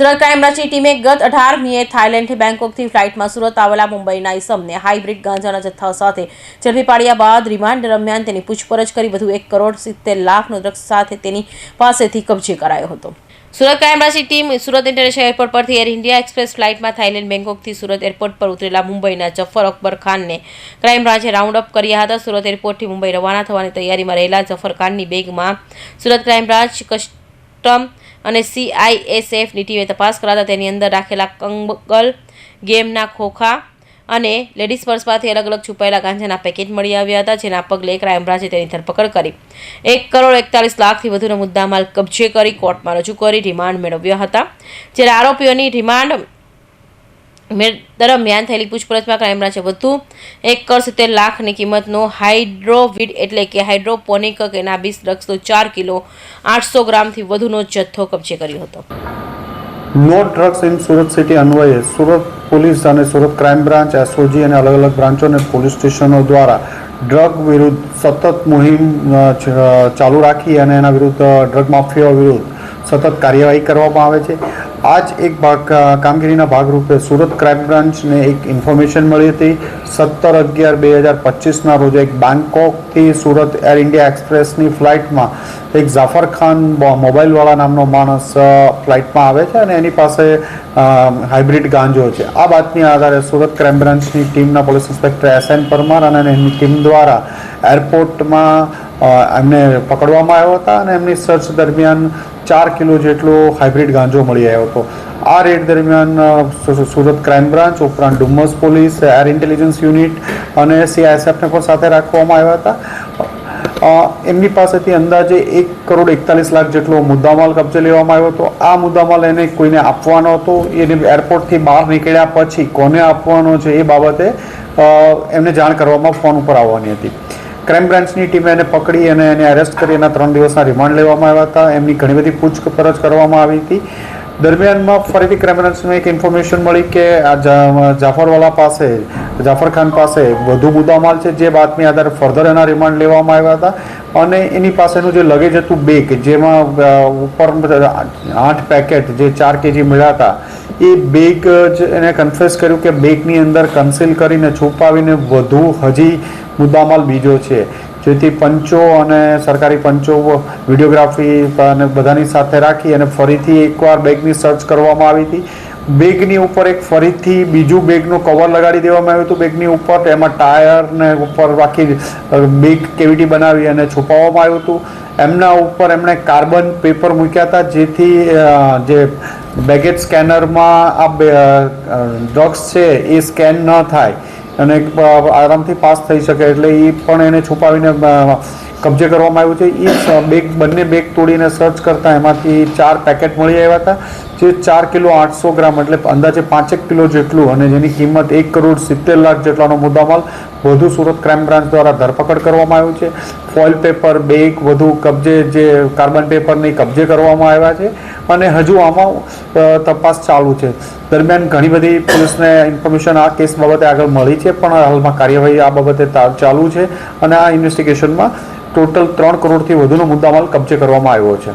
Surat crime બ્રાન્ચની ટીમે ગત 18મીએ થાઇલેન્ડથી બેંકોકથી ફ્લાઇટમાં સુરત આવેલા મુંબઈના ઇસમને હાઇબ્રિડ ગાંજાના જથ્થા સાથે ઝડપી પાડ્યા બાદ રિમાન્ડ દરમિયાન તેની પૂછપરછ કરી વધુ 1,70,00,000નો ડ્રગ્સ સાથે તેની પાસેથી કબજે કરાયો હતો. સુરત ક્રાઇમ બ્રાન્ચની ટીમ સુરત ઇન્ટરનેશનલ એરપોર્ટ પરથી એર ઇન્ડિયા એક્સપ્રેસ ફ્લાઇટમાં થાઇલેન્ડ બેંકોકથી સુરત એરપોર્ટ પર ઉતરેલા મુંબઈના જફર અકબર ખાનને ક્રાઇમ બ્રાન્ચે રાઉન્ડ અપ કર્યા હતા. સુરત એરપોર્ટથી મુંબઈ રવાના થવાની તૈયારીમાં રહેલા જફર ખાનની બેગમાં સુરત ક્રાઇમ બ્રાન્ચ, કસ્ટમ અને CISFની ટીમે તપાસ કરાતા તેની અંદર રાખેલા કંગલ ગેમના ખોખા અને લેડીઝ પર્સમાંથી અલગ અલગ છુપાયેલા ગાંજાના પેકેટ મળી આવ્યા હતા, જેના પગલે ક્રાઇમ બ્રાન્ચે તેની ધરપકડ કરી 1,41,00,000થી વધુનો મુદ્દામાલ કબજે કરી કોર્ટમાં રજૂ કરી રિમાન્ડ મેળવ્યા હતા. જ્યારે આરોપીઓની રિમાન્ડ દરમિયાન થયેલી પૂછપરછમાં ક્રાઇમ બ્રાન્ચે વધુ 1,70,00,000ની કિંમતનો હાઇડ્રોવીડ એટલે કે હાઇડ્રોપોનિક કેનાબિસ ડ્રગ્સનો 4 કિલો 800 ગ્રામથી વધુનો જથ્થો કબજે કર્યો હતો. No drugs in Surat city અન્વયે સુરત પોલીસ અને સુરત ક્રાઇમ બ્રાન્ચ, SOG અને અલગ અલગ બ્રાન્ચો અને પોલીસ સ્ટેશનો દ્વારા ડ્રગ વિરુદ્ધ સતત મુહિમ ચાલુ રાખી અને એના વિરુદ્ધ ડ્રગ માફિયાઓ વિરુદ્ધ સતત કાર્યવાહી કરવામાં આવે છે. આ જ એક કામગીરીના ભાગરૂપે સુરત ક્રાઇમ બ્રાન્ચને એક ઇન્ફોર્મેશન મળી હતી. 17/11/2025ના રોજ એક બેંકોકથી સુરત એર ઇન્ડિયા એક્સપ્રેસની ફ્લાઇટમાં એક જાફર ખાન મોબાઈલવાળા નામનો માણસ ફ્લાઇટમાં આવે છે અને એની પાસે હાઇબ્રિડ ગાંજો છે. આ બાતમી આધારે સુરત ક્રાઇમ બ્રાન્ચની ટીમના પોલીસ ઇન્સ્પેક્ટર SN પરમાર અને એની ટીમ દ્વારા એરપોર્ટમાં એમને પકડવામાં આવ્યા હતા અને એમની સર્ચ દરમિયાન 4 કિલો જેટલો હાઇબ્રિડ ગાંજો મળી આવ્યો હતો. આ રેડ દરમિયાન સુરત ક્રાઇમ બ્રાન્ચ ઉપરાંત Dumas police, air intelligence unit અને CISFને પણ સાથે રાખવામાં આવ્યા હતા. એમની પાસેથી અંદાજે 1,41,00,000 જેટલો મુદ્દામાલ કબજે લેવામાં આવ્યો હતો. આ મુદ્દામાલ એને કોઈને આપવાનો હતો. એને એરપોર્ટથી બહાર નીકળ્યા પછી કોને આપવાનો છે એ બાબતે એમને જાણ કરવામાં ફોન ઉપર આવવાની હતી. ક્રાઇમ બ્રાન્ચની ટીમે એને પકડી અને એને એરેસ્ટ કરી એના 3 દિવસના રિમાન્ડ લેવામાં આવ્યા હતા. એમની ઘણી બધી પૂછપરછ કરવામાં આવી હતી. દરમિયાનમાં ફરીથી ક્રાઇમ બ્રાન્ચને એક ઇન્ફોર્મેશન મળી કે આ જાફર ખાન પાસે વધુ મુદ્દામાલ છે, જે બાતમી આધારે ફર્ધર એના રિમાન્ડ લેવામાં આવ્યા હતા. અને એની પાસેનું જે લગેજ હતું બેગ, જેમાં ઉપર 8 પેકેટ જે 4 kg મળ્યા હતા, એ બેગ જ એને કન્ફેસ કર્યું કે બેગની અંદર કન્સીલ કરીને છુપાવીને વધુ હજી મુદ્દામાલ બીજો છે. જેથી પંચો અને સરકારી પંચો વિડીયોગ્રાફી અને બધાની સાથે રાખી અને ફરીથી એકવાર બેગની સર્ચ કરવામાં આવી હતી. બેગની ઉપર એક ફરીથી બીજું બેગનું કવર લગાડી દેવામાં આવ્યું હતું. બેગની ઉપર એમાં ટાયર ને ઉપર આખી બેગ કેવિટી બનાવી અને છુપાવવામાં આવ્યું હતું. એમના ઉપર એમણે કાર્બન પેપર મૂક્યા હતા, જેથી જે બેગેજ સ્કેનરમાં આ ડ્રગ્સ છે એ સ્કેન ન થાય અને આરામથી પાસ થઈ શકે, એટલે એ પણ એને છુપાવીને કબજે કરવામાં આવ્યું છે. એ બંને બેગ તોડીને સર્ચ કરતાં એમાંથી 4 પેકેટ મળી આવ્યા હતા, જે 4 કિલો 800 ગ્રામ એટલે અંદાજે 5 કિલો જેટલું અને જેની કિંમત 1,70,00,000 જેટલાનો મુદ્દામાલ વધુ સુરત ક્રાઇમ બ્રાન્ચ દ્વારા ધરપકડ કરવામાં આવ્યું છે. ફોઇલ પેપર, બેગ વધુ કબજે, જે કાર્બન પેપરની કબજે કરવામાં આવ્યા છે અને હજુ આમાં તપાસ ચાલુ છે. દરમિયાન ઘણી બધી પોલીસને ઇન્ફોર્મેશન આ કેસ બાબતે આગળ મળી છે, પણ હાલમાં કાર્યવાહી આ બાબતે ચાલુ છે અને આ ઇન્વેસ્ટિગેશનમાં ટોટલ 3 કરોડથી વધુનો મુદ્દામાલ કબજે કરવામાં આવ્યો છે.